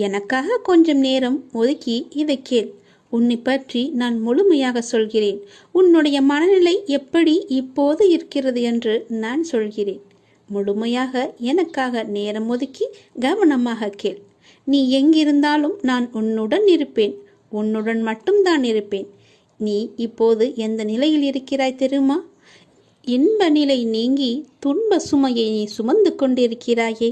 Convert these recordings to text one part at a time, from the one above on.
எனக்காக கொஞ்சம் நேரம் ஒதுக்கி இதை கேள். உன்னை பற்றி நான் முழுமையாக சொல்கிறேன். உன்னுடைய மனநிலை எப்படி இப்போது இருக்கிறது என்று நான் சொல்கிறேன். முழுமையாக எனக்காக நேரம் ஒதுக்கி கவனமாக கேள். நீ எங்கிருந்தாலும் நான் உன்னுடன் இருப்பேன். உன்னுடன் மட்டும்தான் இருப்பேன். நீ இப்போது எந்த நிலையில் இருக்கிறாய் தெரியுமா? இன்ப நிலை நீங்கி துன்ப சுமையை நீ சுமந்து கொண்டிருக்கிறாயே.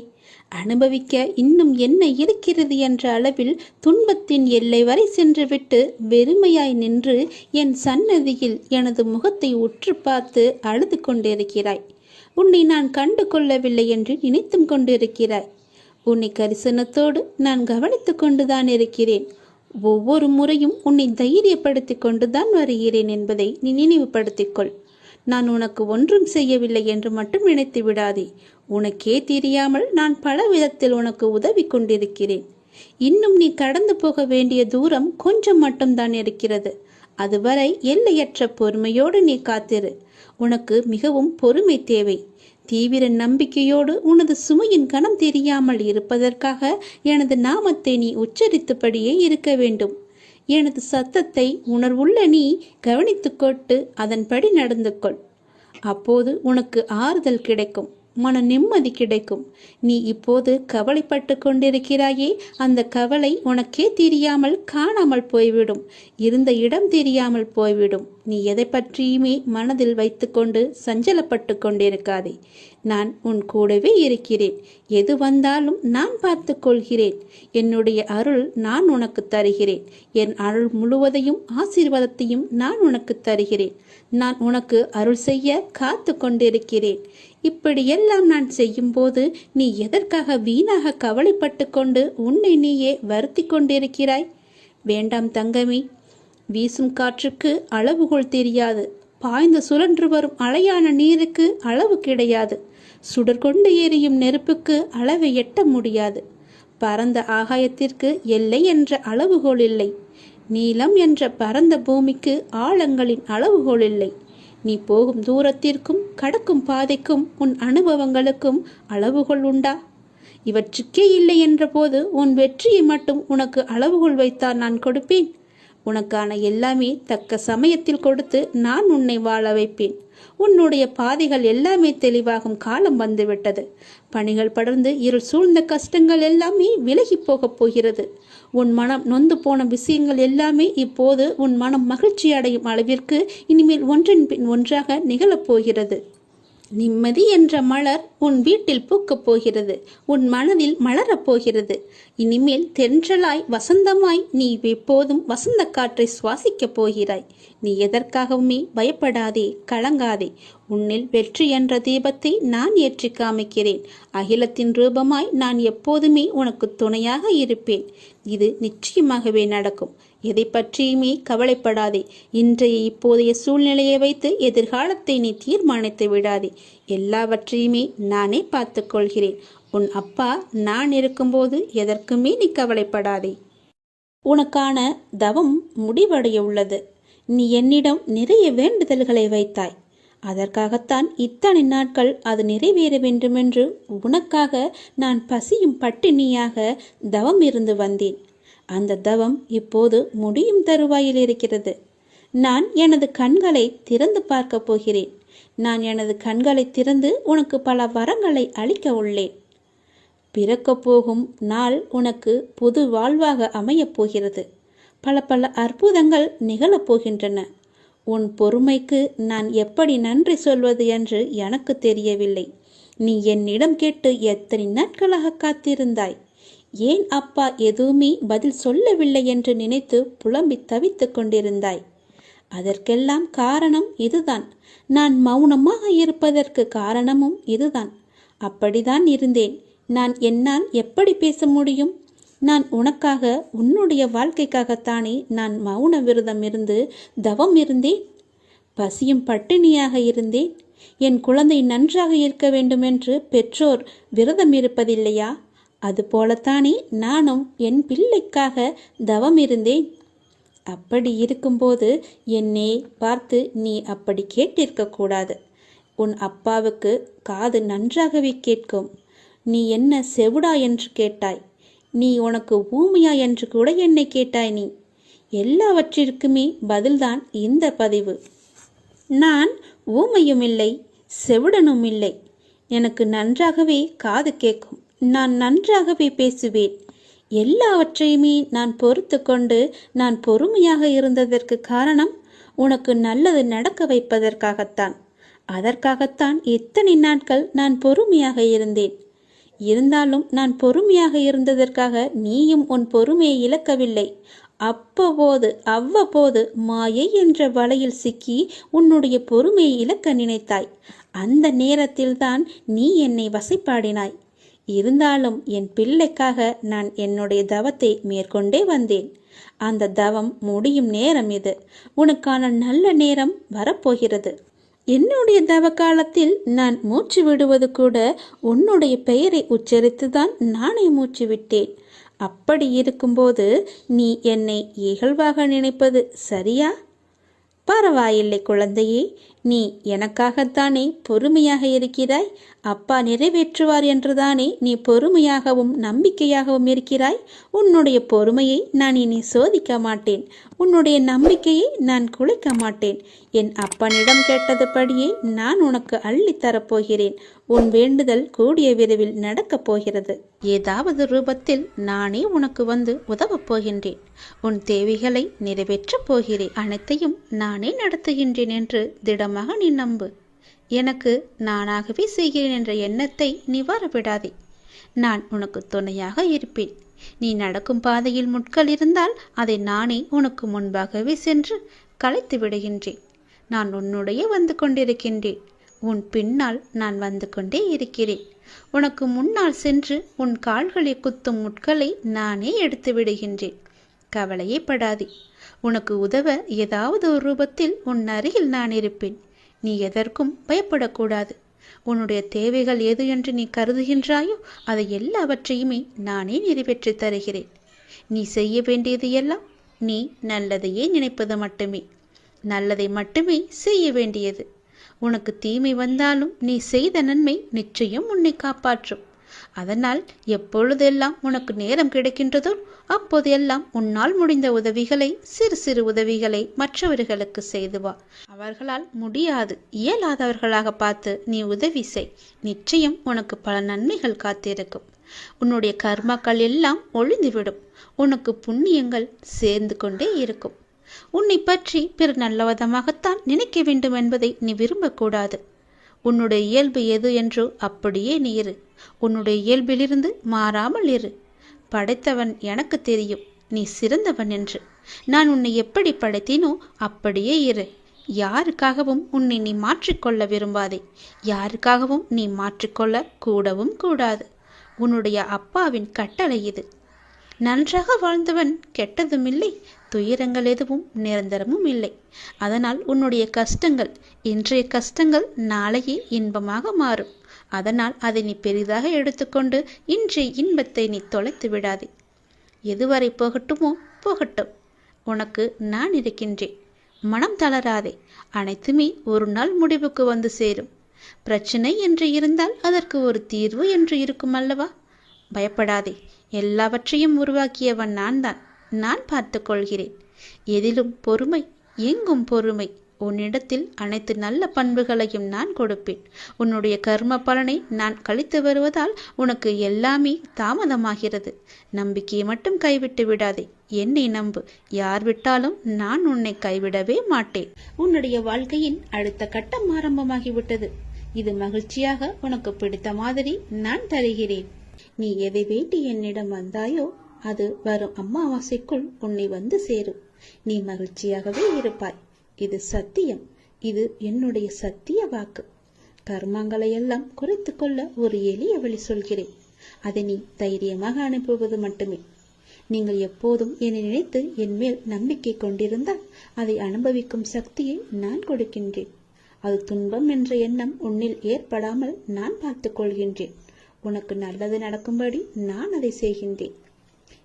அனுபவிக்க இன்னும் என்ன இருக்கிறது என்ற அளவில் துன்பத்தின் எல்லை வரை சென்றுவிட்டு வெறுமையாய் நின்று என் சன்னதியில் எனது முகத்தை உற்று பார்த்து அழுது கொண்டிருக்கிறாய். உன்னை நான் கண்டு கொள்ளவில்லை என்று நினைத்தும் கொண்டிருக்கிறாய். உன்னை கரிசனத்தோடு நான் கவனித்து கொண்டுதான் இருக்கிறேன். ஒவ்வொரு முறையும் உன்னை தைரியப்படுத்தி கொண்டுதான் வருகிறேன் என்பதை நீ நினைவுபடுத்திக்கொள். நான் உனக்கு ஒன்றும் செய்யவில்லை என்று மட்டும் நினைத்து விடாதே. உனக்கே தெரியாமல் நான் பல விதத்தில் உனக்கு உதவி கொண்டிருக்கிறேன். இன்னும் நீ கடந்து போக வேண்டிய தூரம் கொஞ்சம் மட்டும்தான் இருக்கிறது. அதுவரை எல்லையற்ற பொறுமையோடு நீ காத்திரு. உனக்கு மிகவும் பொறுமை தேவை. தீவிர நம்பிக்கையோடு உனது சுமையின் கணம் தெரியாமல் இருப்பதற்காக எனது நாமத்தை நீ உச்சரித்தபடியே இருக்க வேண்டும். எனது சத்தத்தை உணர்வுள்ள நீ கவனித்து கொண்டு அதன்படி நடந்து கொள். அப்போது உனக்கு ஆறுதல் கிடைக்கும், மன நிம்மதி கிடைக்கும். நீ இப்போது கவலைப்பட்டு கொண்டிருக்கிறாயே, அந்த கவலை உனக்கே தெரியாமல் காணாமல் போய்விடும். இருந்த இடம் தெரியாமல் போய்விடும். நீ எதை பற்றியுமே மனதில் வைத்துக்கொண்டு சஞ்சலப்பட்டு கொண்டிருக்காதே. நான் உன் கூடவே இருக்கிறேன். எது வந்தாலும் நான் பார்த்து கொள்கிறேன். என்னுடைய அருள் நான் உனக்கு தருகிறேன். என் அருள் முழுவதையும் ஆசீர்வாதத்தையும் நான் உனக்கு தருகிறேன். நான் உனக்கு அருள் செய்ய காத்து கொண்டிருக்கிறேன். இப்படியெல்லாம் நான் செய்யும்போது நீ எதற்காக வீணாக கவலைப்பட்டு கொண்டு உன்னை நீயே வருத்தி கொண்டிருக்கிறாய்? வேண்டாம் தங்கமே. வீசும் காற்றுக்கு அளவுகோல் தெரியாது. பாய்ந்து சுழன்று வரும் அலையான நீருக்கு அளவு கிடையாது. சுடர்கொண்டு எரியும் நெருப்புக்கு அளவை எட்ட முடியாது. பரந்த ஆகாயத்திற்கு எல்லை என்ற அளவுகோல் இல்லை. நீளம் என்ற பரந்த பூமிக்கு ஆழங்களின் அளவுகோல் இல்லை. நீ போகும் தூரத்திற்கும் கடக்கும் பாதைக்கும் உன் அனுபவங்களுக்கும் அளவுகோல் உண்டா? இவற்றுக்கே இல்லை என்ற போது உன் வெற்றியை மட்டும் உனக்கு அளவுகோல் வைத்தால் நான் கொடுப்பேன். உனக்கான எல்லாமே தக்க சமயத்தில் கொடுத்து நான் உன்னை வாழ வைப்பேன். உன்னுடைய பாதைகள் எல்லாமே தெளிவாகும் காலம் வந்துவிட்டது. பணிகள் படர்ந்து இருள் சூழ்ந்த கஷ்டங்கள் எல்லாமே விலகி போகப் போகிறது. உன் மனம் நொந்து போன விஷயங்கள் எல்லாமே இப்போது உன் மனம் மகிழ்ச்சி அடையும் அளவிற்கு இனிமேல் ஒன்றின் பின் ஒன்றாக நிகழப்போகிறது. நிம்மதி என்ற மலர் உன் வீட்டில் பூக்கப் போகிறது. உன் மனதில் மலரப் போகிறது. இனிமேல் தென்றலாய் வசந்தமாய் நீ எப்போதும் வசந்த காற்றை சுவாசிக்கப் போகிறாய். நீ எதற்காகவுமே பயப்படாதே, கலங்காதே. உன்னில் வெற்றி என்ற தீபத்தை நான் ஏற்றி காமிக்கிறேன். அகிலத்தின் ரூபமாய் நான் எப்போதுமே உனக்கு துணையாக இருப்பேன். இது நிச்சயமாகவே நடக்கும். எதை பற்றியுமே கவலைப்படாதே. இன்றைய இப்போதைய சூழ்நிலையை வைத்து எதிர்காலத்தை நீ தீர்மானித்து விடாதே. எல்லாவற்றையுமே நானே பார்த்து கொள்கிறேன். உன் அப்பா நான் இருக்கும்போது எதற்குமே நீ கவலைப்படாதே. உனக்கான தவம் முடிவடைய உள்ளது. நீ என்னிடம் நிறைய வேண்டுதல்களை வைத்தாய். அதற்காகத்தான் இத்தனை நாட்கள் அது நிறைவேற வேண்டுமென்று உனக்காக நான் பசியும் பட்டினியாக தவம் இருந்து வந்தேன். அந்த தவம் இப்போது முடியும் தருவாயில் இருக்கிறது. நான் எனது கண்களை திறந்து பார்க்க போகிறேன். நான் எனது கண்களை திறந்து உனக்கு பல வரங்களை அளிக்க உள்ளேன். பிறக்கப் போகும் நாள் உனக்கு புது வாழ்வாக அமையப் போகிறது. பல பல அற்புதங்கள் நிகழப் போகின்றன. உன் பொறுமைக்கு நான் எப்படி நன்றி சொல்வது என்று எனக்கு தெரியவில்லை. நீ என்னிடம் கேட்டு எத்தனை நாட்களாக காத்திருந்தாய்? ஏன் அப்பா எதுவுமே பதில் சொல்லவில்லை என்று நினைத்து புலம்பி தவித்து கொண்டிருந்தாய். அதற்கெல்லாம் காரணம் இதுதான். நான் மௌனமாக இருப்பதற்கு காரணமும் இதுதான். அப்படிதான் இருந்தேன். என்னால் எப்படி பேச முடியும்? நான் உனக்காக, உன்னுடைய வாழ்க்கைக்காகத்தானே நான் மௌன விரதம் இருந்து தவம் இருந்தேன். பசியும் பட்டினியாக இருந்தேன். என் குழந்தை நன்றாக இருக்க வேண்டுமென்று பெற்றோர் விரதம் இருப்பதில்லையா? அதுபோலத்தானே நானும் என் பிள்ளைக்காக தவம் இருந்தேன். அப்படி இருக்கும்போது என்னை பார்த்து நீ அப்படி கேட்டிருக்கக்கூடாது. உன் அப்பாவுக்கு காது நன்றாகவே கேட்கும். நீ என்ன செவிடா என்று கேட்டாய். நீ உனக்கு ஊமையா என்று கூட என்னை கேட்டாய். நீ எல்லாவற்றிற்குமே பதில்தான் இந்த பதிவு. நான் ஊமையும் இல்லை, செவிடனும் இல்லை. எனக்கு நன்றாகவே காது கேட்கும். நான் நன்றாகவே பேசுவேன். எல்லாவற்றையுமே நான் பொறுத்து கொண்டு நான் பொறுமையாக இருந்ததற்கு காரணம் உனக்கு நல்லது நடக்க வைப்பதற்காகத்தான். அதற்காகத்தான் இத்தனை நாட்கள் நான் பொறுமையாக இருந்தேன். இருந்தாலும் நான் பொறுமையாக இருந்ததற்காக நீயும் உன் பொறுமையை இழக்கவில்லை. அவ்வப்போது மாயை என்ற வலையில் சிக்கி உன்னுடைய பொறுமையை இழக்க நினைத்தாய். அந்த நேரத்தில்தான் நீ என்னை வசைப்பாடினாய். இருந்தாலும் என் பிள்ளைக்காக நான் என்னுடைய தவத்தை மேற்கொண்டே வந்தேன். அந்த தவம் முடியும் நேரம் இது. உனக்கான நல்ல நேரம் வரப்போகிறது. என்னுடைய தவ காலத்தில் நான் மூச்சு விடுவது கூட உன்னுடைய பெயரை உச்சரித்துதான் நானே மூச்சு விட்டேன். அப்படி இருக்கும்போது நீ என்னை இகழ்வாக நினைப்பது சரியா? பரவாயில்லை குழந்தையே, நீ எனக்காகத்தானே பொறுமையாக இருக்கிறாய். அப்பா நிறைவேற்றுவார் என்றுதானே நீ பொறுமையாகவும் நம்பிக்கையாகவும் இருக்கிறாய். உன்னுடைய பொறுமையை நான் இனி சோதிக்க மாட்டேன். உன்னுடைய நம்பிக்கையை நான் குலைக்க மாட்டேன். என் அப்பனிடம் கேட்டதுபடியே நான் உனக்கு அள்ளித்தரப்போகிறேன். உன் வேண்டுதல் கூடிய விரைவில் நடக்கப் போகிறது. ஏதாவது ரூபத்தில் நானே உனக்கு வந்து உதவப் போகின்றேன். உன் தேவைகளை நிறைவேற்றப் போகிறேன். அனைத்தையும் நானே நடத்துகின்றேன் என்று திடமாக நீ நம்பு. எனக்கு நானாகவே செய்கிறேன் என்ற எண்ணத்தை நீ வரவிடாதே. நான் உனக்கு துணையாக இருப்பேன். நீ நடக்கும் பாதையில் முட்கள் இருந்தால் அதை நானே உனக்கு முன்பாகவே சென்று களைத்து விடுகின்றேன். நான் உன்னுடைய வந்து கொண்டிருக்கின்றேன். உன் பின்னால் நான் வந்து கொண்டே இருக்கிறேன். உனக்கு முன்னால் சென்று உன் கால்களை குத்தும் முட்களை நானே எடுத்து விடுகின்றேன். கவலையே படாதே. உனக்கு உதவ ஏதாவது ஒரு ரூபத்தில் உன் அருகில் நான் இருப்பேன். நீ எதற்கும் பயப்படக்கூடாது. உன்னுடைய தேவைகள் எது என்று நீ கருதுகின்றாயோ அதை எல்லாவற்றையுமே நானே நிறைவேற்றி தருகிறேன். நீ செய்ய வேண்டியது எல்லாம் நீ நல்லதையே நினைப்பது மட்டுமே. நல்லதை மட்டுமே செய்ய வேண்டியது. உனக்கு தீமை வந்தாலும் நீ செய்த நன்மை நிச்சயம் உன்னை காப்பாற்றும். அதனால் எப்பொழுதெல்லாம் உனக்கு நேரம் கிடைக்கின்றதோ அப்போதெல்லாம் உன்னால் முடிந்த உதவிகளை, சிறு சிறு உதவிகளை மற்றவர்களுக்கு செய்து வா. அவர்களால் முடியாது, இயலாதவர்களாக பார்த்து நீ உதவி செய். நிச்சயம் உனக்கு பல நன்மைகள் காத்திருக்கும். உன்னுடைய கர்மாக்கள் எல்லாம் ஒழிந்துவிடும். உனக்கு புண்ணியங்கள் சேர்ந்து கொண்டே இருக்கும். உன்னை பற்றி பிறர் நல்லவிதமாகத்தான் நினைக்க வேண்டும் என்பதை நீ விரும்பக்கூடாது. உன்னுடைய இயல்பு எது என்றோ அப்படியே நீ இரு. உன்னுடைய இயல்பிலிருந்து மாறாமல் இரு. படைத்தவன் எனக்கு தெரியும் நீ சிறந்தவன் என்று. நான் உன்னை எப்படி படைத்தேனோ அப்படியே இரு. யாருக்காகவும் உன்னை நீ மாற்றிக்கொள்ள விரும்பாதே. யாருக்காகவும் நீ மாற்றிக்கொள்ள கூடவும் கூடாது. உன்னுடைய அப்பாவின் கட்டளை இது. நன்றாக வாழ்ந்தவன் கெட்டதும் இல்லை, துயரங்கள் எதுவும் நிரந்தரமும் இல்லை. அதனால் உன்னுடைய கஷ்டங்கள், இன்றைய கஷ்டங்கள் நாளையே இன்பமாக மாறும். அதனால் அதை நீ பெரிதாக எடுத்துக்கொண்டு இன்றைய இன்பத்தை நீ தொலைத்து விடாதே. எதுவரை போகட்டுமோ போகட்டும். உனக்கு நான் இருக்கின்றேன். மனம் தளராதே. அனைத்துமே ஒரு நாள் முடிவுக்கு வந்து சேரும். பிரச்சனை என்று இருந்தால் அதற்கு ஒரு தீர்வு என்று இருக்கும் அல்லவா? பயப்படாதே. எல்லாவற்றையும் உருவாக்கியவன் நான் தான். நான் பார்த்து கொள்கிறேன். எதிலும் பொறுமை, எங்கும் பொறுமை. உன்னிடத்தில் அனைத்து நல்ல பண்புகளையும் நான் கொடுப்பேன். உன்னுடைய கர்ம பலனை நான் கழித்து வருவதால் உனக்கு எல்லாமே தாமதமாகிறது. நம்பிக்கையை மட்டும் கைவிட்டு விடாதே. என்னை நம்பு. யார் விட்டாலும் நான் உன்னை கைவிடவே மாட்டேன். உன்னுடைய வாழ்க்கையின் அடுத்த கட்டம் ஆரம்பமாகிவிட்டது. இது மகிழ்ச்சியாக உனக்கு பிடித்த மாதிரி நான் தருகிறேன். நீ எதை வேண்டி என்னிடம் வந்தாயோ அது வரும் அமாவாசைக்குள் உன்னை வந்து சேரும். நீ மகிழ்ச்சியாகவே இருப்பாய். இது சத்தியம். இது என்னுடைய சத்திய வாக்கு. கர்மங்களை எல்லாம் குறைத்து கொள்ள ஒரு எளிய வழி சொல்கிறேன். அதை நீ தைரியமாக அனுப்புவது மட்டுமே. நீங்கள் எப்போதும் என்னை நினைத்து என் மேல் நம்பிக்கை கொண்டிருந்தால் அதை அனுபவிக்கும் சக்தியை நான் கொடுக்கின்றேன். அது துன்பம் என்ற எண்ணம் உன்னில் ஏற்படாமல் நான் பார்த்துக் கொள்கின்றேன். உனக்கு நல்லது நடக்கும்படி நான் அதை செய்கின்றேன்.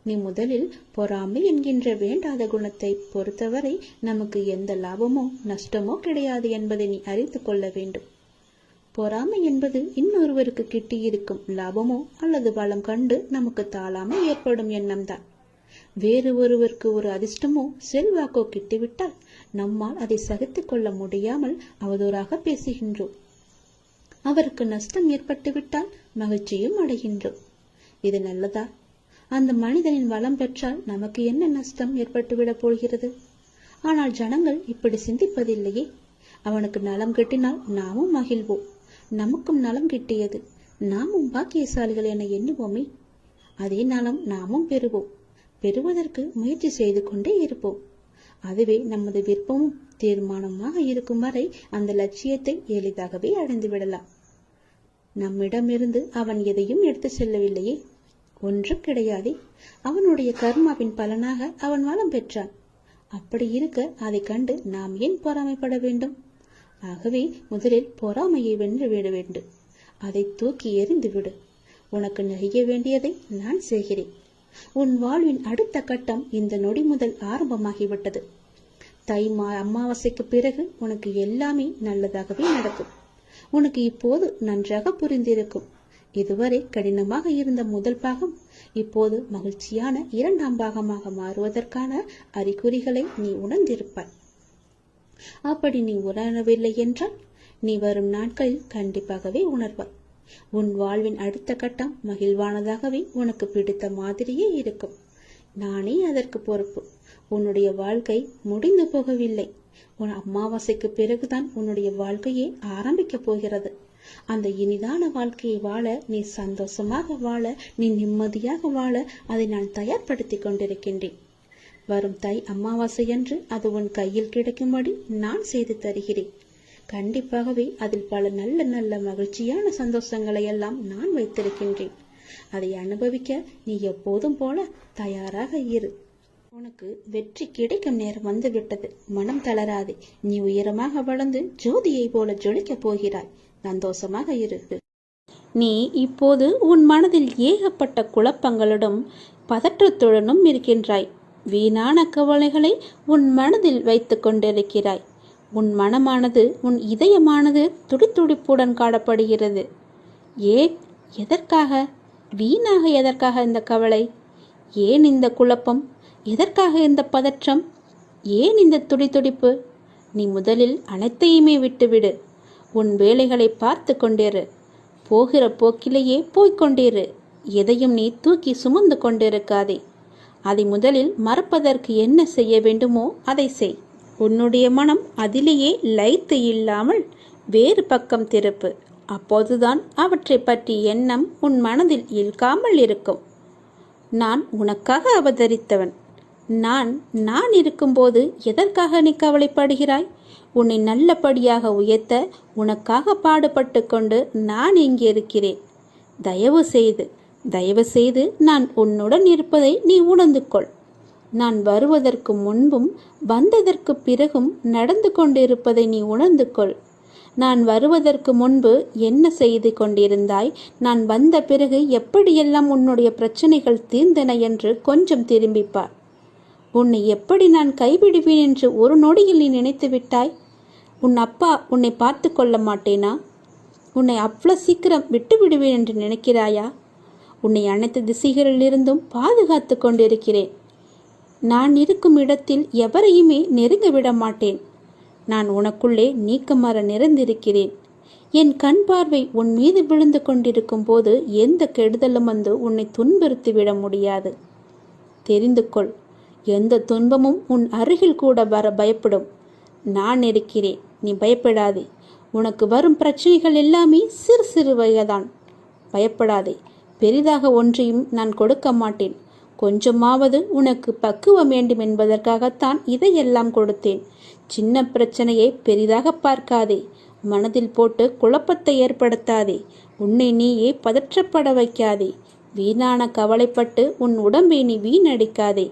நீ முதலில் பொறாமை என்கின்ற வேண்டாத குணத்தை பொறுத்தவரை நமக்கு எந்த லாபமோ நஷ்டமோ கிடையாது என்பதை நீ அறிந்து கொள்ள வேண்டும். பொறாமை என்பது இன்னொருவருக்கு கிட்டியிருக்கும் லாபமோ அல்லது பலம் கண்டு நமக்கு தாழாமை ஏற்படும் எண்ணம்தான். வேறு ஒருவருக்கு ஒரு அதிர்ஷ்டமோ செல்வாக்கோ கிட்டிவிட்டால் நம்மால் அதை சகித்து கொள்ள முடியாமல் அவதூறாக பேசுகின்றோம். அவருக்கு நஷ்டம் ஏற்பட்டுவிட்டால் மகிழ்ச்சியும் அடைகின்றோம். இது நல்லதா? அந்த மனிதனின் வளம் பெற்றால் நமக்கு என்ன நஷ்டம் ஏற்பட்டுவிடப் போகிறது? ஆனால் ஜனங்கள் இப்படி சிந்திப்பதில்லையே. அவனுக்கு நலம் கிட்டினால் நாமும் மகிழ்வோம். நமக்கும் நலம் கிட்டியது, நாமும் பாக்கியசாலிகள் என எண்ணுவோமே. அதே நலம் நாமும் பெறுவோம். பெறுவதற்கு முயற்சி செய்து கொண்டே இருப்போம். அதுவே நமது விருப்பமும் தீர்மானமாக இருக்கும் வரை அந்த லட்சியத்தை எளிதாகவே அடைந்து விடலாம். நம்மிடமிருந்து அவன் எதையும் எடுத்து செல்லவில்லையே, ஒன்றும் கிடையாதே. அவனுடைய கர்மாவின் பலனாக அவன் வளம் பெற்றான். அப்படி இருக்க அதை கண்டு நாம் ஏன் பொறாமைப்பட வேண்டும்? ஆகவே முதலில் பொறாமையை வென்று விட வேண்டும். அதை தூக்கி எறிந்து விடு. உனக்கு நெய்ய வேண்டியதை நான் செய்கிறேன். உன் வாழ்வின் அடுத்த கட்டம் இந்த நொடி முதல் ஆரம்பமாகிவிட்டது. தை அமாவாசைக்கு பிறகு உனக்கு எல்லாமே நல்லதாகவே நடக்கும். உனக்கு இப்போது நன்றாக புரிந்திருக்கும். இதுவரை கடினமாக இருந்த முதல் பாகம் இப்போது மகிழ்ச்சியான இரண்டாம் பாகமாக மாறுவதற்கான அறிகுறிகளை நீ உணர்ந்திருப்பாய். அப்படி நீ உணரவில்லை என்றால் நீ வரும் நாட்களில் கண்டிப்பாகவே உணர்வாய். உன் வாழ்வின் அடுத்த கட்டம் மகிழ்வானதாகவே உனக்கு பிடித்த மாதிரியே இருக்கும். நானே அதற்கு பொறுப்பு. உன்னுடைய வாழ்க்கை முடிந்து போகவில்லை. உன் அமாவாசைக்கு பிறகுதான் உன்னுடைய வாழ்க்கையே ஆரம்பிக்க போகிறது. அந்த இனிதான வாழ்க்கையை வாழ, நீ சந்தோஷமாக வாழ, நீ நிம்மதியாக வாழ அதை நான் தயார்படுத்தி கொண்டிருக்கின்றேன். வரும் தை அமாவாசை அன்று அது உன் கையில் கிடைக்கும்படி நான் செய்து தருகிறேன். கண்டிப்பாகவே அதில் பல நல்ல நல்ல மகிழ்ச்சியான சந்தோஷங்களை எல்லாம் நான் வைத்திருக்கின்றேன். அதை அனுபவிக்க நீ எப்போதும் போல தயாராக இரு. உனக்கு வெற்றி கிடைக்கும் நேரம் வந்துவிட்டது. மனம் தளராதே. நீ உயரமாக வளர்ந்து ஜோதியை போல ஜொலிக்கப் போகிறாய். சந்தோஷமாக இரு. நீ இப்போது உன் மனதில் ஏகப்பட்ட குழப்பங்களுடன் பதற்றத்துடனும் இருக்கின்றாய். வீணான கவலைகளை உன் மனதில் வைத்து கொண்டிருக்கிறாய். உன் மனமானது, உன் இதயமானது துடித்துடிப்புடன் காணப்படுகிறது. ஏன்? எதற்காக? வீணாக எதற்காக இந்த கவலை? ஏன் இந்த குழப்பம்? எதற்காக இந்த பதற்றம்? ஏன் இந்த துடித்துடிப்பு? நீ முதலில் அனைத்தையுமே விட்டுவிடு. உன் வேலைகளை பார்த்து கொண்டிரு. போகிற போக்கிலேயே போய்கொண்டிரு. எதையும் நீ தூக்கி சுமந்து கொண்டிருக்காதே. அதை முதலில் மறப்பதற்கு என்ன செய்ய வேண்டுமோ அதை செய். உன்னுடைய மனம் அதிலேயே லயித்து இல்லாமல் வேறு பக்கம் திருப்பு. அப்போதுதான் அவற்றை பற்றி எண்ணம் உன் மனதில் இழுக்காமல் இருக்கும். நான் உனக்காக அவதரித்தவன். நான் இருக்கும்போது எதற்காக நீ கவலைப்படுகிறாய்? உன்னை நல்லபடியாக உயர்த்த உனக்காக பாடுபட்டு கொண்டு நான் இங்கே இருக்கிறேன். தயவு செய்து நான் உன்னுடன் இருப்பதை நீ உணர்ந்து கொள். நான் வருவதற்கு முன்பும் வந்ததற்கு பிறகும் நடந்து கொண்டிருப்பதை நீ உணர்ந்து கொள். நான் வருவதற்கு முன்பு என்ன செய்து கொண்டிருந்தாய், நான் வந்த பிறகு எப்படியெல்லாம் உன்னுடைய பிரச்சனைகள் தீர்ந்தன என்று கொஞ்சம் திரும்பிப்பார். உன்னை எப்படி நான் கைவிடுவேன் என்று ஒரு நொடியில் நீ நினைத்து விட்டாய்? உன் அப்பா உன்னை பார்த்து கொள்ள மாட்டேனா? உன்னை அவ்வளவு சீக்கிரம் விட்டு விடுவேன் என்று நினைக்கிறாயா? உன்னை அனைத்து திசைகளிலிருந்தும் பாதுகாத்து கொண்டிருக்கிறேன். நான் இருக்கும் இடத்தில் எவரையுமே நெருங்க விட மாட்டேன். நான் உனக்குள்ளே நீக்கமர நிறைந்திருக்கிறேன். என் கண் பார்வை உன் மீது விழுந்து கொண்டிருக்கும் போது எந்த கெடுதலும் வந்து உன்னை துன்புறுத்தி விட முடியாது. தெரிந்து கொள். எந்த துன்பமும் உன் அருகில் கூட வர பயப்படும். நான் இருக்கிறேன். நீ பயப்படாதே. உனக்கு வரும் பிரச்சனைகள் எல்லாமே சிறு சிறு வகைதான். பயப்படாதே. பெரிதாக ஒன்றையும் நான் கொடுக்க மாட்டேன். கொஞ்சமாவது உனக்கு பக்குவம் வேண்டும் என்பதற்காகத்தான் இதையெல்லாம் கொடுத்தேன். சின்ன பிரச்சனையை பெரிதாக பார்க்காதே. மனதில் போட்டு குழப்பத்தை ஏற்படுத்தாதே. உன்னை நீயே பதற்றப்பட வைக்காதே. வீணான கவலைப்பட்டு உன் உடம்பை நீ வீணடிக்காதே.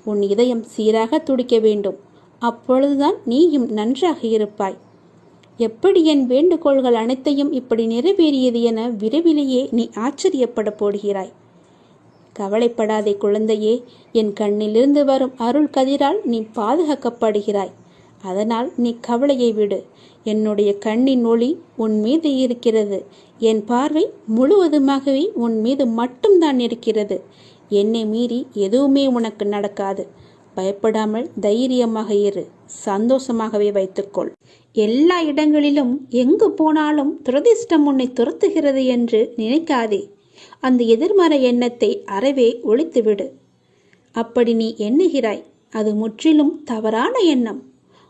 உன் இதயம் சீராக துடிக்க வேண்டும். அப்பொழுதுதான் நீயும் நன்றாக இருப்பாய். எப்படி என் வேண்டுகோள்கள் அனைத்தையும் இப்படி நிறைவேறியது என விரைவிலேயே நீ ஆச்சரியப்பட போடுகிறாய். கவலைப்படாதே குழந்தையே. என் கண்ணிலிருந்து வரும் அருள் கதிரால் நீ பாதுகாக்கப்படுகிறாய். அதனால் நீ கவலையை விடு. என்னுடைய கண்ணின் ஒளி உன் மீது இருக்கிறது. என் பார்வை முழுவதுமாகவே உன் மீது மட்டும்தான் இருக்கிறது. என்னை மீறி எதுவுமே உனக்கு நடக்காது. பயப்படாமல் தைரியமாக இரு. சந்தோஷமாகவே வைத்துக்கொள். எல்லா இடங்களிலும் எங்கு போனாலும் துரதிர்ஷ்டம் உன்னை துரத்துகிறது என்று நினைக்காதே. அந்த எதிர்மறை எண்ணத்தை அறவே ஒழித்துவிடு. அப்படி நீ எண்ணுகிறாய், அது முற்றிலும் தவறான எண்ணம்.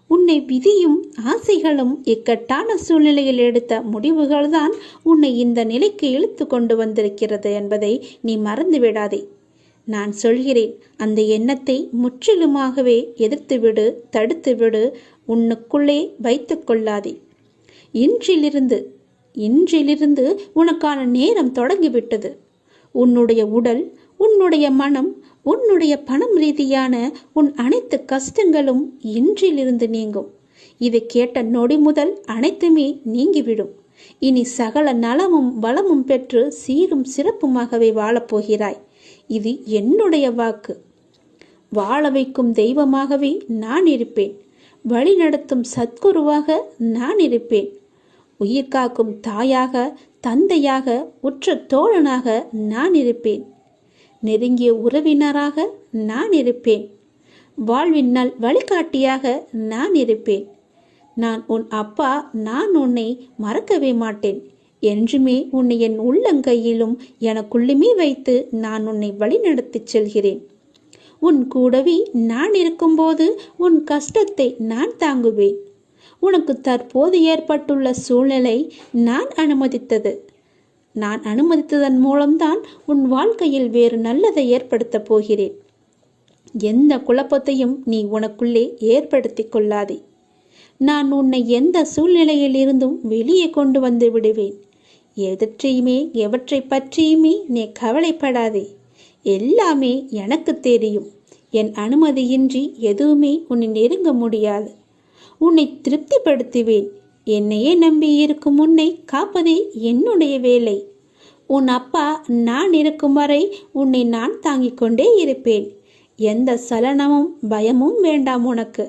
உன்னை விதியும் ஆசைகளும் இக்கட்டான சூழ்நிலையில் எடுத்த முடிவுகள்தான் உன்னை இந்த நிலைக்கு இழுத்து கொண்டு வந்திருக்கிறது என்பதை நீ மறந்துவிடாதே. நான் சொல்கிறேன், அந்த எண்ணத்தை முற்றிலுமாகவே எதிர்த்துவிடு, தடுத்துவிடு, உன்னுக்குள்ளே வைத்து கொள்ளாதே. இன்றிலிருந்து உனக்கான நேரம் தொடங்கிவிட்டது. உன்னுடைய உடல், உன்னுடைய மனம், உன்னுடைய பணம் ரீதியான உன் அனைத்து கஷ்டங்களும் இன்றிலிருந்து நீங்கும். இதை கேட்ட நொடி முதல் அனைத்துமே நீங்கிவிடும். இனி சகல நலமும் வளமும் பெற்று சீரும் சிறப்புமாகவே வாழப்போகிறாய். இது என்னுடைய வாக்கு. வாழ வைக்கும் தெய்வமாகவே நான் இருப்பேன். வழி நடத்தும் சத்குருவாக நான் இருப்பேன். உயிர் காக்கும் தாயாக, தந்தையாக, உற்ற தோழனாக நான் இருப்பேன். நெருங்கிய உறவினராக நான் இருப்பேன். வாழ்வின் நல் வழிகாட்டியாக நான் இருப்பேன். நான் உன் அப்பா. நான் உன்னை மறக்கவே மாட்டேன். என்றுமே உன்னை என் உள்ளங்கையிலும் எனக்குள்ளுமே வைத்து நான் உன்னை வழிநடத்திச் செல்கிறேன். உன் கூடவே நான் இருக்கும்போது உன் கஷ்டத்தை நான் தாங்குவேன். உனக்கு தற்போது ஏற்பட்டுள்ள சூழ்நிலை நான் அனுமதித்ததன் மூலம்தான் உன் வாழ்க்கையில் வேறு நல்லதை ஏற்படுத்தப் போகிறேன். எந்த குழப்பத்தையும் நீ உனக்குள்ளே ஏற்படுத்தி கொள்ளாதே. நான் உன்னை எந்த சூழ்நிலையில் இருந்தும் வெளியே கொண்டு வந்து விடுவேன். எவற்றை பற்றியுமே நீ கவலைப்படாதே. எல்லாமே எனக்கு தெரியும். என் அனுமதியின்றி எதுவுமே உன்னை நெருங்க முடியாது. உன்னை திருப்திப்படுத்துவேன். என்னையே நம்பி இருக்கும் உன்னை காப்பதே என்னுடைய வேலை. உன் அப்பா நான் இருக்கும் வரை உன்னை நான் தாங்கிக் கொண்டே இருப்பேன். எந்த சலனமும் பயமும் வேண்டாம் உனக்கு.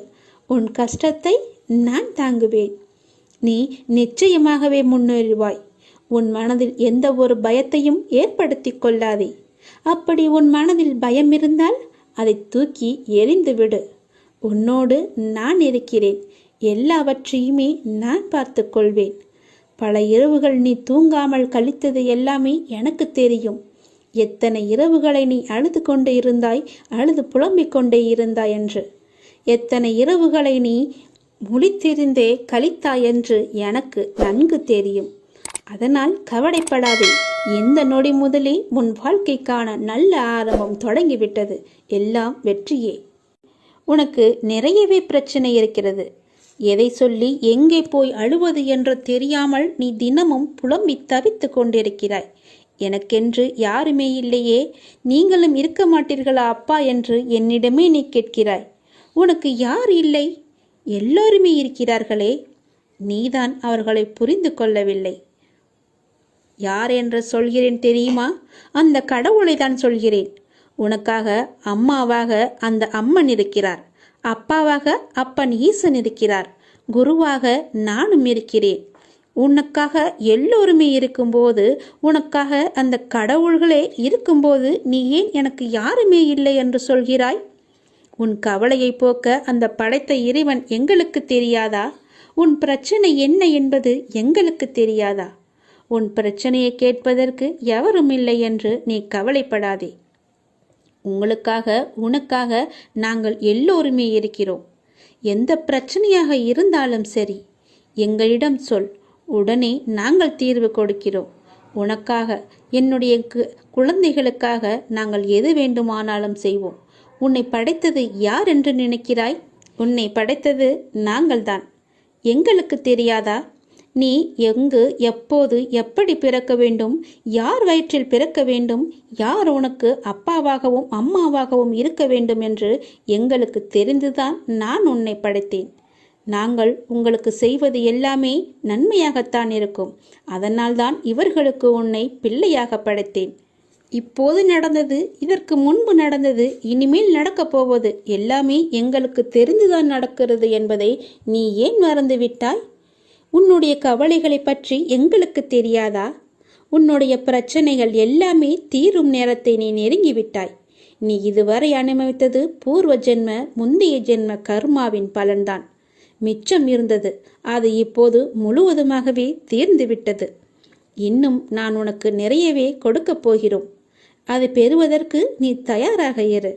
உன் கஷ்டத்தை நான் தாங்குவேன். நீ நிச்சயமாகவே முன்னேறுவாய். உன் மனதில் எந்த ஒரு பயத்தையும் ஏற்படுத்தி கொள்ளாதே. அப்படி உன் மனதில் பயம் இருந்தால் அதை தூக்கி எறிந்துவிடு. உன்னோடு நான் இருக்கிறேன். எல்லாவற்றையுமே நான் பார்த்து கொள்வேன். பல இரவுகள் நீ தூங்காமல் கழித்தது எல்லாமே எனக்கு தெரியும். எத்தனை இரவுகளை நீ அழுது கொண்டே இருந்தாய், அழுது புலம்பிக் கொண்டே இருந்தாய் என்று. எத்தனை இரவுகளை நீ முழித்திருந்தே கழித்தாய் என்று எனக்கு நன்கு தெரியும். அதனால் கவலைப்படாதே. இந்த நொடி முதலே உன் வாழ்க்கைக்கான நல்ல ஆரம்பம் தொடங்கிவிட்டது. எல்லாம் வெற்றியே. உனக்கு நிறையவே பிரச்சனை இருக்கிறது. எதை சொல்லி எங்கே போய் அழுவது என்று தெரியாமல் நீ தினமும் புலம்பி தவித்து கொண்டிருக்கிறாய். எனக்கென்று யாருமே இல்லையே, நீங்களும் இருக்க மாட்டீர்களா அப்பா என்று என்னிடமே நீ கேட்கிறாய். உனக்கு யார் இல்லை? எல்லோருமே இருக்கிறார்களே. நீதான் அவர்களை புரிந்து கொள்ளவில்லை. யார் என்று சொல்கிறேன் தெரியுமா? அந்த கடவுளை தான் சொல்கிறேன். உனக்காக அம்மாவாக அந்த அம்மன் இருக்கிறார். அப்பாவாக அப்பன் ஈசன் இருக்கிறார். குருவாக நானும் இருக்கிறேன். உனக்காக எல்லோருமே இருக்கும்போது, உனக்காக அந்த கடவுள்களே இருக்கும்போது நீ ஏன் எனக்கு யாருமே இல்லை என்று சொல்கிறாய்? உன் கவலையை போக்க அந்த படைத்த இறைவன் எங்களுக்கு தெரியாதா? உன் பிரச்சனை என்ன என்பது எங்களுக்கு தெரியாதா? உன் பிரச்சனையை கேட்பதற்கு எவரும் இல்லை என்று நீ கவலைப்படாதே. உனக்காக நாங்கள் எல்லோருமே இருக்கிறோம். எந்த பிரச்சனையாக இருந்தாலும் சரி, எங்களிடம் சொல். உடனே நாங்கள் தீர்வு கொடுக்கிறோம். உனக்காக, என்னுடைய குழந்தைகளுக்காக நாங்கள் எது வேண்டுமானாலும் செய்வோம். உன்னை படைத்தது யார் என்று நினைக்கிறாய்? உன்னை படைத்தது நாங்கள்தான். எங்களுக்கு தெரியாதா? நீ எங்கு, எப்போது, எப்படி பிறக்க வேண்டும், யார் வயிற்றில் பிறக்க வேண்டும், யார் உனக்கு அப்பாவாகவும் அம்மாவாகவும் இருக்க வேண்டும் என்று எங்களுக்கு தெரிந்துதான் நான் உன்னை படைத்தேன். நாங்கள் உங்களுக்கு செய்வது எல்லாமே நன்மையாகத்தான் இருக்கும். அதனால்தான் இவர்களுக்கு உன்னை பிள்ளையாக படைத்தேன். இப்போது நடந்தது, இதற்கு முன்பு நடந்தது, இனிமேல் நடக்கப் போவது எல்லாமே எங்களுக்கு தெரிந்துதான் நடக்கிறது என்பதை நீ ஏன் மறந்துவிட்டாய்? உன்னுடைய கவலைகளை பற்றி எங்களுக்கு தெரியாதா? உன்னுடைய பிரச்சனைகள் எல்லாமே தீரும் நேரத்தை நீ நெருங்கிவிட்டாய். நீ இதுவரை அனுபவித்தது பூர்வ ஜென்ம முந்தைய ஜென்ம கர்மாவின் பலன்தான். மிச்சம் இருந்தது, அது இப்போது முழுவதுமாகவே தீர்ந்துவிட்டது. இன்னும் நான் உனக்கு நிறையவே கொடுக்கப் போகிறோம். அதை பெறுவதற்கு நீ தயாராக இரு.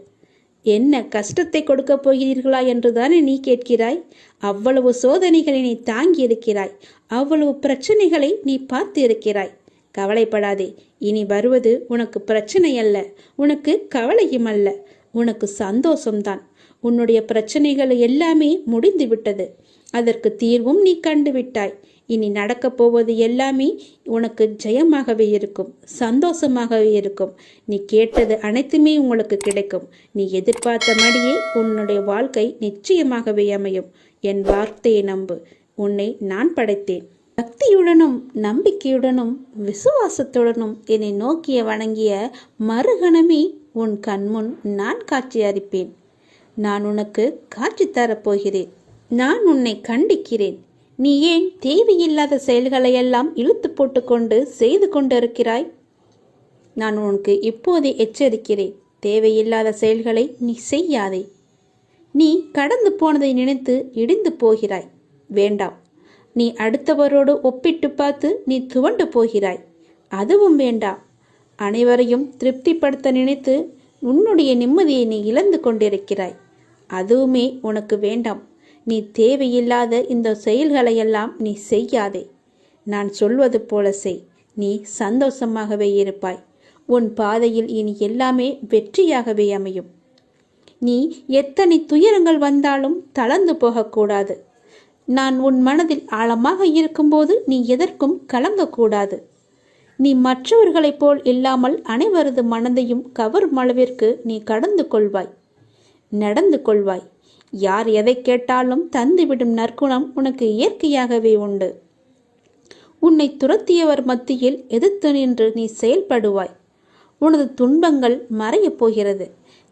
என்ன கஷ்டத்தை கொடுக்கப் போகிறீர்களா என்றுதானே நீ கேட்கிறாய்? அவ்வளவு சோதனைகளை நீ தாங்கி இருக்கிறாய், அவ்வளவு பிரச்சனைகளை நீ பார்த்து இருக்கிறாய். கவலைப்படாதே, இனி வருவது உனக்கு பிரச்சனை அல்ல, உனக்கு கவலையும் அல்ல, உனக்கு சந்தோஷம்தான். உன்னுடைய பிரச்சனைகள் எல்லாமே முடிந்து விட்டது, அதற்கு தீர்வும் நீ கண்டுவிட்டாய். இனி நடக்கப் போவது எல்லாமே உனக்கு ஜெயமாகவே இருக்கும், சந்தோஷமாகவே இருக்கும். நீ கேட்டது அனைத்துமே உங்களுக்கு கிடைக்கும். நீ எதிர்பார்த்தபடியே உன்னுடைய வாழ்க்கை நிச்சயமாகவே அமையும். என் வார்த்தையை நம்பு. உன்னை நான் படைத்தேன். பக்தியுடனும் நம்பிக்கையுடனும் விசுவாசத்துடனும் என்னை நோக்கிய வணங்கிய மறுகணமே உன் கண்முன் நான் காட்சி அளிப்பேன். நான் உனக்கு காட்சி தரப்போகிறேன். நான் உன்னை கண்டிக்கிறேன். நீ ஏன் தேவையில்லாத செயல்களையெல்லாம் இழுத்து போட்டுக்கொண்டு செய்து கொண்டிருக்கிறாய்? நான் உனக்கு இப்போதே எச்சரிக்கிறேன். தேவையில்லாத செயல்களை நீ செய்யாதே. நீ கடந்து போனதை நினைத்து இடிந்து போகிறாய். வேண்டாம். நீ அடுத்தவரோடு ஒப்பிட்டு பார்த்து நீ துவண்டு போகிறாய். அதுவும் வேண்டாம். அனைவரையும் திருப்திப்படுத்த நினைத்து உன்னுடைய நிம்மதியை நீ இழந்து கொண்டிருக்கிறாய். அதுவுமே உனக்கு வேண்டாம். நீ தேவையில்லாத இந்த செயல்களையெல்லாம் நீ செய்யாதே. நான் சொல்வது போல செய். நீ சந்தோஷமாகவே இருப்பாய். உன் பாதையில் இனி எல்லாமே வெற்றியாகவே அமையும். நீ எத்தனை துயரங்கள் வந்தாலும் தளர்ந்து போகக்கூடாது. நான் உன் மனதில் ஆழமாக இருக்கும்போது நீ எதற்கும் கலங்கக்கூடாது. நீ மற்றவர்களைப் போல் இல்லாமல் அனைவரது மனதையும் கவரும் அளவிற்கு நீ கடந்து கொள்வாய், நடந்து கொள்வாய். யார் எதை கேட்டாலும் தந்துவிடும் நற்குணம் உனக்கு இயற்கையாகவே உண்டு. உன்னை துரத்தியவர் மத்தியில் எதிர்த்து நின்று நீ செயல்படுவாய். உனது துன்பங்கள் மறையப் போகிறது.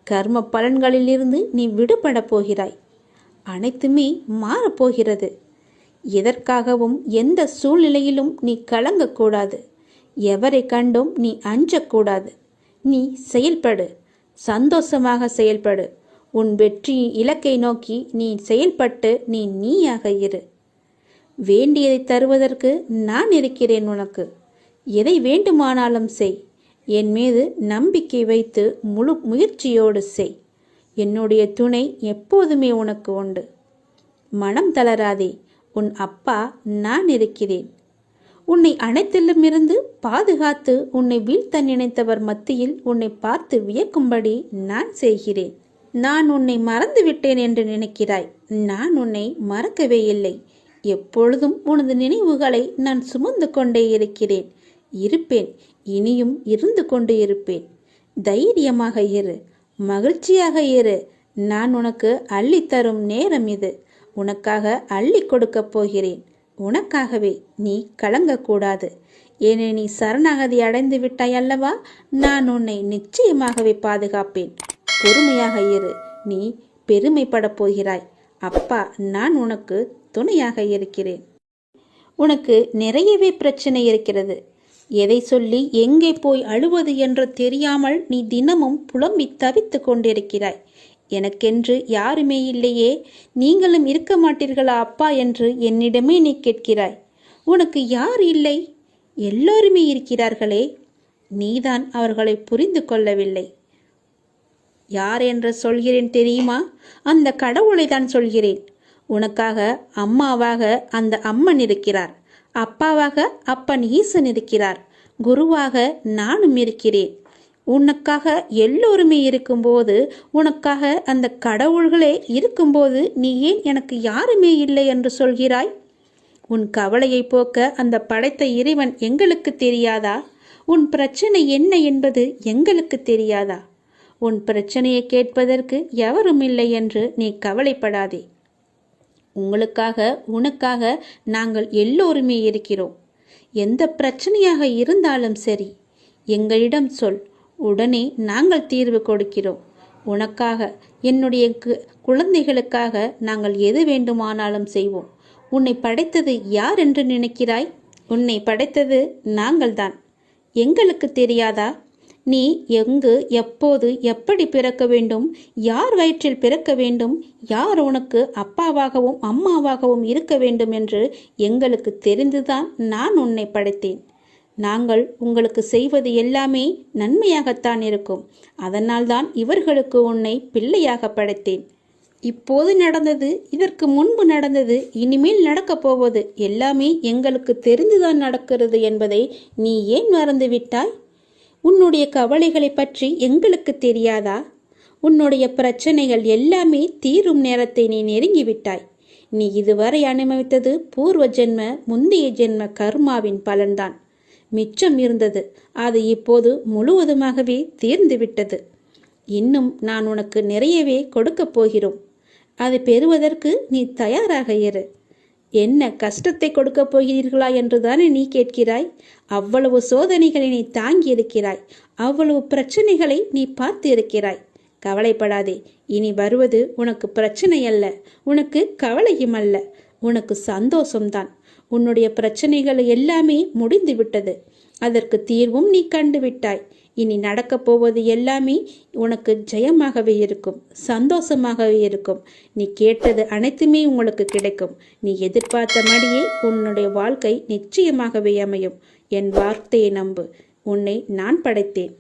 கர்ம பலன்களிலிருந்து நீ விடுபட போகிறாய். அனைத்துமே மாறப்போகிறது. எதற்காகவும் எந்த சூழ்நிலையிலும் நீ கலங்கக்கூடாது. எவரை கண்டும் நீ அஞ்சக்கூடாது. நீ செயல்படு, சந்தோஷமாக செயல்படு. உன் வெற்றி இலக்கை நோக்கி நீ செயல்பட்டு நீ நீயாக இரு. வேண்டியதை தருவதற்கு நான் இருக்கிறேன் உனக்கு. எதை வேண்டுமானாலும் செய். என் மீது நம்பிக்கை வைத்து முழு முயற்சியோடு செய். என்னுடைய துணை எப்போதுமே உனக்கு உண்டு. மனம் தளராதே. உன் அப்பா நான் இருக்கிறேன். உன்னை அனைத்திலுமிருந்து பாதுகாத்து உன்னை வீழ்த்த நினைத்தவர் மத்தியில் உன்னை பார்த்து வியக்கும்படி நான் செய்கிறேன். நான் உன்னை மறந்து விட்டேன் என்று நினைக்கிறாய். நான் உன்னை மறக்கவே இல்லை. எப்பொழுதும் உனது நினைவுகளை நான் சுமந்து கொண்டே இருக்கிறேன், இருப்பேன், இனியும் இருந்து கொண்டு இருப்பேன். தைரியமாக இரு, மகிழ்ச்சியாக இரு. நான் உனக்கு அள்ளித்தரும் நேரம் இது. உனக்காக அள்ளி கொடுக்கப் போகிறேன். உனக்காகவே. நீ கலங்கக்கூடாது. ஏனே நீ சரணாகதி அடைந்து விட்டாய் அல்லவா? நான் உன்னை நிச்சயமாகவே பாதுகாப்பேன். பொறுமையாக இரு. நீ பெருமைப்படப் போகிறாய். அப்பா நான் உனக்கு துணையாக இருக்கிறேன். உனக்கு நிறையவே பிரச்சனை இருக்கிறது. எதை சொல்லி எங்கே போய் அழுவது என்று தெரியாமல் நீ தினமும் புலம்பி தவித்து கொண்டிருக்கிறாய். எனக்கென்று யாருமே இல்லையே, நீங்களும் இருக்க மாட்டீர்களா அப்பா என்று என்னிடமே நீ கேட்கிறாய். உனக்கு யார் இல்லை? எல்லோருமே இருக்கிறார்களே. நீதான் அவர்களை புரிந்து கொள்ளவில்லை. யார் என்று சொல்கிறேன் தெரியுமா? அந்த கடவுளை தான் சொல்கிறேன். உனக்காக அம்மாவாக அந்த அம்மன் இருக்கிறார். அப்பாவாக அப்பன் ஈசன் இருக்கிறார். குருவாக நானும் இருக்கிறேன். உனக்காக எல்லோருமே இருக்கும்போது, உனக்காக அந்த கடவுள்களே இருக்கும்போது நீ ஏன் எனக்கு யாருமே இல்லை என்று சொல்கிறாய்? உன் கவலையை போக்க அந்த படைத்த இறைவன் எங்களுக்கு தெரியாதா? உன் பிரச்சனை என்ன என்பது எங்களுக்கு தெரியாதா? உன் பிரச்சனையை கேட்பதற்கு எவரும் இல்லை என்று நீ கவலைப்படாதே. உங்களுக்காக உனக்காக நாங்கள் எல்லோருமே இருக்கிறோம். எந்த பிரச்சனையாக இருந்தாலும் சரி, எங்களிடம் சொல். உடனே நாங்கள் தீர்வு கொடுக்கிறோம். உனக்காக, என்னுடைய குழந்தைகளுக்காக நாங்கள் எது வேண்டுமானாலும் செய்வோம். உன்னை படைத்தது யார் என்று நினைக்கிறாய்? உன்னை படைத்தது நாங்கள்தான். எங்களுக்கு தெரியாதா? நீ எங்கு, எப்போது, எப்படி பிறக்க வேண்டும், யார் வயிற்றில் பிறக்க வேண்டும், யார் உனக்கு அப்பாவாகவும் அம்மாவாகவும் இருக்க வேண்டும் என்று எங்களுக்கு தெரிந்துதான் நான் உன்னை படைத்தேன். நாங்கள் உங்களுக்கு செய்வது எல்லாமே நன்மையாகத்தான் இருக்கும். அதனால்தான் இவர்களுக்கு உன்னை பிள்ளையாக படைத்தேன். இப்போது நடந்தது, இதற்கு முன்பு நடந்தது, இனிமேல் நடக்கப் போவது எல்லாமே எங்களுக்கு தெரிந்துதான் நடக்கிறது என்பதை நீ ஏன் மறந்துவிட்டாய்? உன்னுடைய கவலைகளை பற்றி எங்களுக்கு தெரியாதா? உன்னுடைய பிரச்சனைகள் எல்லாமே தீரும் நேரத்தை நீ நெருங்கிவிட்டாய். நீ இதுவரை அனுபவித்தது பூர்வ ஜென்ம, முந்தைய ஜென்ம கர்மாவின் பலன்தான். மிச்சம் இருந்தது, அது இப்போது முழுவதுமாகவே தீர்ந்துவிட்டது. இன்னும் நான் உனக்கு நிறையவே கொடுக்கப் போகிறோம். அதை பெறுவதற்கு நீ தயாராக இரு. என்ன கஷ்டத்தை கொடுக்கப் போகிறீர்களா என்றுதானே நீ கேட்கிறாய்? அவ்வளவு சோதனைகளை நீ தாங்கி இருக்கிறாய், அவ்வளவு பிரச்சனைகளை நீ பார்த்து இருக்கிறாய். கவலைப்படாதே, இனி வருவது உனக்கு பிரச்சனை அல்ல, உனக்கு கவலையும் அல்ல, உனக்கு சந்தோஷம்தான். உன்னுடைய பிரச்சனைகள் எல்லாமே முடிந்து விட்டது. அதற்கு தீர்வும் நீ கண்டுவிட்டாய். இனி நடக்கப் போவது எல்லாமே உனக்கு ஜெயமாகவே இருக்கும், சந்தோஷமாகவே இருக்கும். நீ கேட்டது அனைத்துமே உங்களுக்கு கிடைக்கும். நீ எதிர்பார்த்தபடியே உன்னுடைய வாழ்க்கை நிச்சயமாகவே அமையும். என் வார்த்தையை நம்பு. உன்னை நான் படைத்தேன்.